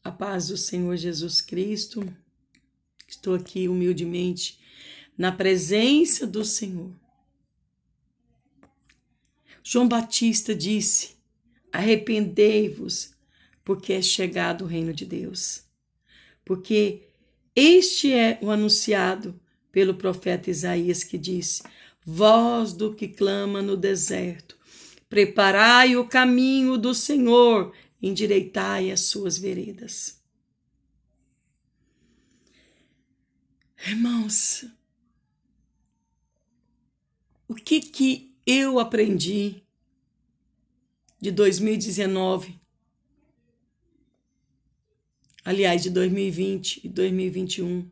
A paz do Senhor Jesus Cristo. Estou aqui humildemente na presença do Senhor. João Batista disse: arrependei-vos, porque é chegado o reino de Deus. Porque este é o anunciado pelo profeta Isaías, que disse: voz do que clama no deserto, preparai o caminho do Senhor, endireitai as suas veredas. Irmãos, o que eu aprendi de 2019, aliás, de 2020 e 2021,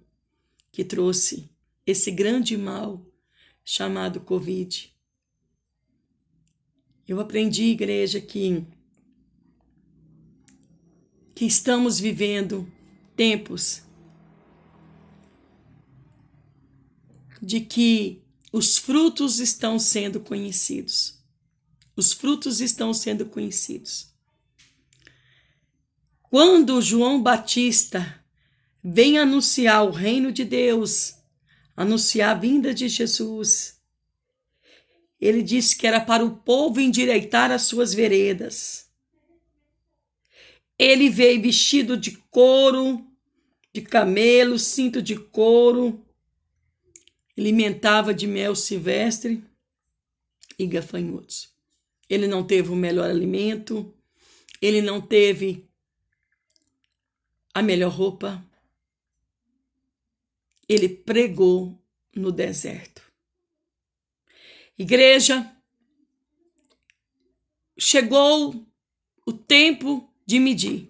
que trouxe esse grande mal chamado Covid? Eu aprendi, igreja, que estamos vivendo tempos de que os frutos estão sendo conhecidos. Os frutos estão sendo conhecidos. Quando João Batista vem anunciar o reino de Deus, anunciar a vinda de Jesus, ele disse que era para o povo endireitar as suas veredas. Ele veio vestido de couro, de camelo, cinto de couro, alimentava de mel silvestre e gafanhotos. Ele não teve o melhor alimento, ele não teve a melhor roupa. Ele pregou no deserto. Igreja, chegou o tempo de medir.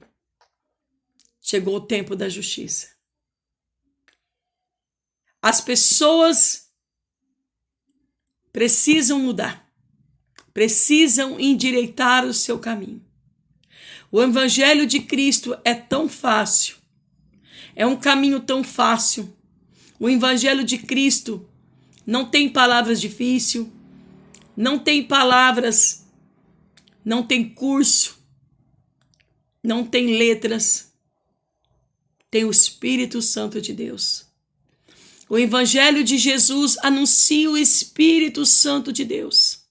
Chegou o tempo da justiça. As pessoas precisam mudar, precisam endireitar o seu caminho. O Evangelho de Cristo é tão fácil, é um caminho tão fácil. O Evangelho de Cristo não tem palavras difíceis, não tem palavras, não tem curso, não tem letras, tem o Espírito Santo de Deus. O Evangelho de Jesus anuncia o Espírito Santo de Deus.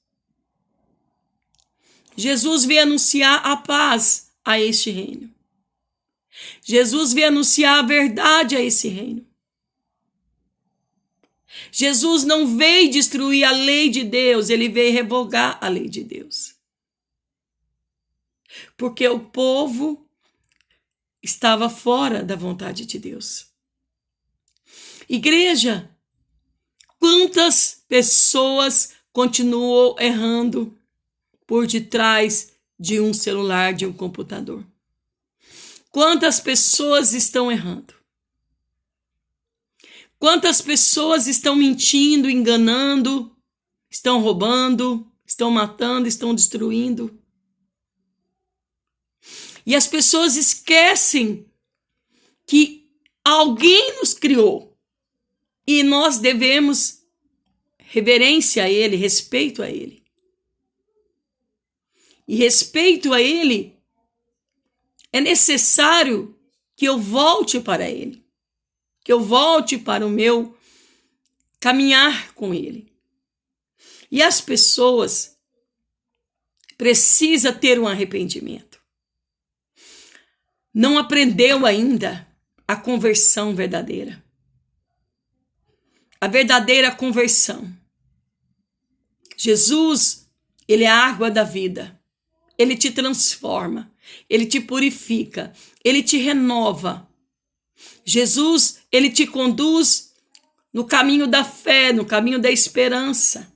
Jesus veio anunciar a paz a este reino. Jesus veio anunciar a verdade a esse reino. Jesus não veio destruir a lei de Deus, ele veio revogar a lei de Deus. Porque o povo estava fora da vontade de Deus. Igreja, quantas pessoas continuam errando por detrás de um celular, de um computador? Quantas pessoas estão errando? Quantas pessoas estão mentindo, enganando, estão roubando, estão matando, estão destruindo? E as pessoas esquecem que alguém nos criou. E nós devemos reverência a Ele, respeito a Ele. E respeito a Ele, é necessário que eu volte para Ele. Que eu volte para o meu caminhar com Ele. E as pessoas precisam ter um arrependimento. Não aprendeu ainda a conversão verdadeira. A verdadeira conversão. Jesus, ele é a água da vida. Ele te transforma, ele te purifica, ele te renova. Jesus, ele te conduz no caminho da fé, no caminho da esperança.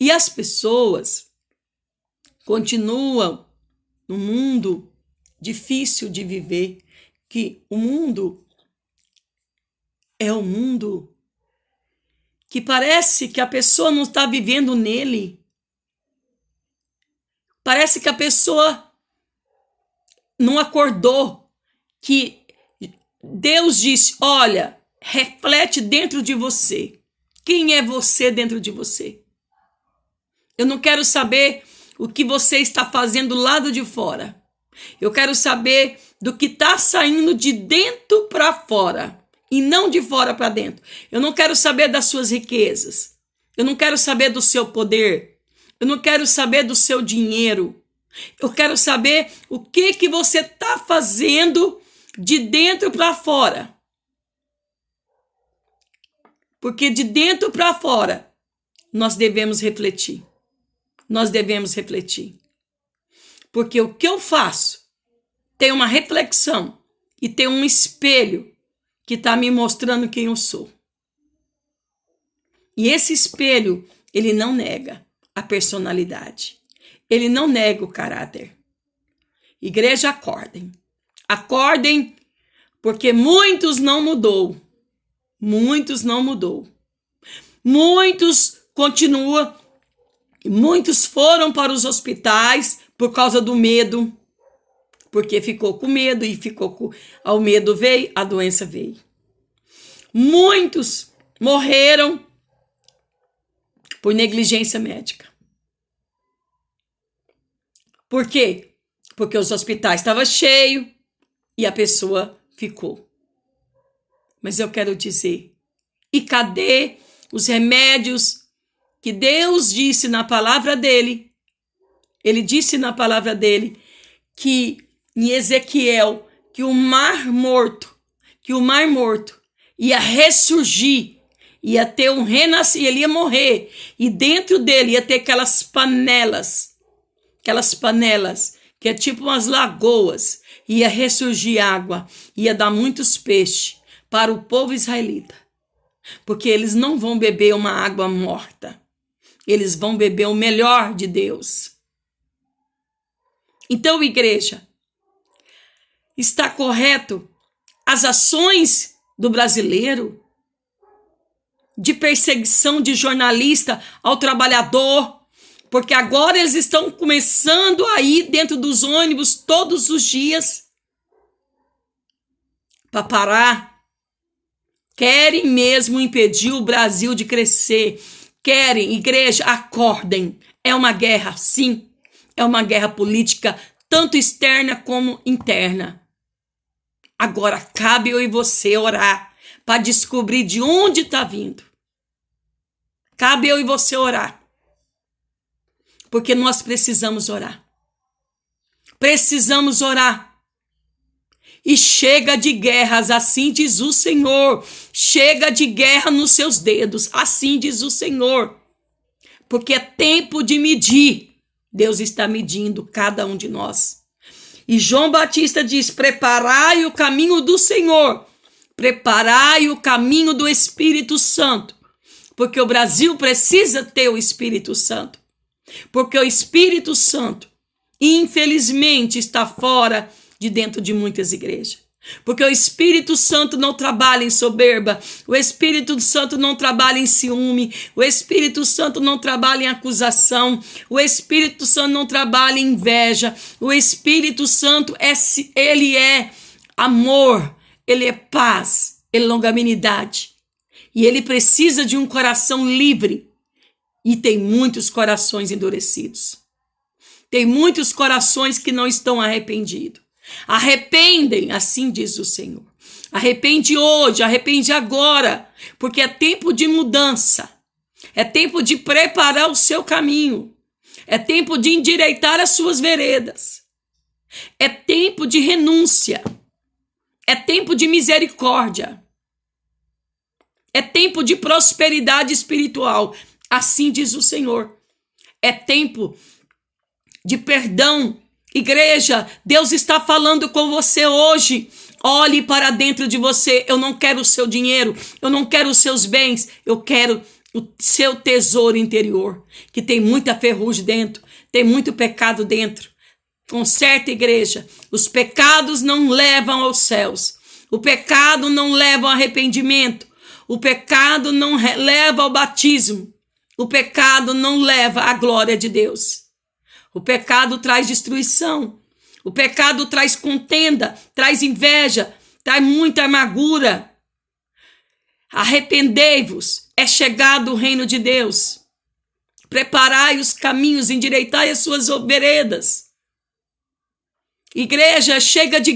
E as pessoas continuam num mundo difícil de viver, que o mundo é um mundo que parece que a pessoa não está vivendo nele. Parece que a pessoa não acordou, que Deus disse: olha, reflete dentro de você. Quem é você dentro de você? Eu não quero saber o que você está fazendo do lado de fora. Eu quero saber do que está saindo de dentro para fora e não de fora para dentro. Eu não quero saber das suas riquezas. Eu não quero saber do seu poder. Eu não quero saber do seu dinheiro. Eu quero saber o que você está fazendo de dentro para fora. Porque de dentro para fora, nós devemos refletir. Nós devemos refletir. Porque o que eu faço tem uma reflexão e tem um espelho que está me mostrando quem eu sou. E esse espelho, ele não nega a personalidade. Ele não nega o caráter. Igreja, acordem. Acordem, porque muitos não mudou. Muitos não mudou. Muitos continuam. Muitos foram para os hospitais por causa do medo. Porque ficou com medo e ao medo veio, a doença veio. Muitos morreram por negligência médica. Por quê? Porque os hospitais estavam cheios e a pessoa ficou. Mas eu quero dizer, e cadê os remédios que Deus disse na palavra dele? Ele disse na palavra dele que em Ezequiel, que o mar morto ia ressurgir, ia ter um renascimento, ele ia morrer, e dentro dele ia ter aquelas panelas, que é tipo umas lagoas, ia ressurgir água, ia dar muitos peixes para o povo israelita, porque eles não vão beber uma água morta, eles vão beber o melhor de Deus. Então, igreja, está correto as ações do brasileiro de perseguição de jornalista ao trabalhador, porque agora eles estão começando a ir dentro dos ônibus todos os dias para parar. Querem mesmo impedir o Brasil de crescer. Querem, igreja, acordem. É uma guerra, sim. É uma guerra política, tanto externa como interna. Agora cabe eu e você orar para descobrir de onde está vindo. Cabe eu e você orar. Porque nós precisamos orar. Precisamos orar. E chega de guerras, assim diz o Senhor. Chega de guerra nos seus dedos, assim diz o Senhor. Porque é tempo de medir. Deus está medindo cada um de nós. E João Batista diz: preparai o caminho do Senhor. Preparai o caminho do Espírito Santo. Porque o Brasil precisa ter o Espírito Santo. Porque o Espírito Santo, infelizmente, está fora de dentro de muitas igrejas. Porque o Espírito Santo não trabalha em soberba, o Espírito Santo não trabalha em ciúme, o Espírito Santo não trabalha em acusação, o Espírito Santo não trabalha em inveja, o Espírito Santo, ele é amor, ele é paz, ele é longanimidade. E ele precisa de um coração livre. E tem muitos corações endurecidos. Tem muitos corações que não estão arrependidos. Arrependem, assim diz o Senhor. Arrepende hoje, arrepende agora, porque é tempo de mudança. É tempo de preparar o seu caminho. É tempo de endireitar as suas veredas. É tempo de renúncia. É tempo de misericórdia. É tempo de prosperidade espiritual. Assim diz o Senhor. É tempo de perdão. Igreja, Deus está falando com você hoje. Olhe para dentro de você. Eu não quero o seu dinheiro. Eu não quero os seus bens. Eu quero o seu tesouro interior. Que tem muita ferrugem dentro. Tem muito pecado dentro. Conserta, igreja. Os pecados não levam aos céus. O pecado não leva ao arrependimento. O pecado não leva ao batismo. O pecado não leva à glória de Deus. O pecado traz destruição. O pecado traz contenda, traz inveja, traz muita amargura. Arrependei-vos, é chegado o reino de Deus. Preparai os caminhos, endireitai as suas veredas. Igreja, chega de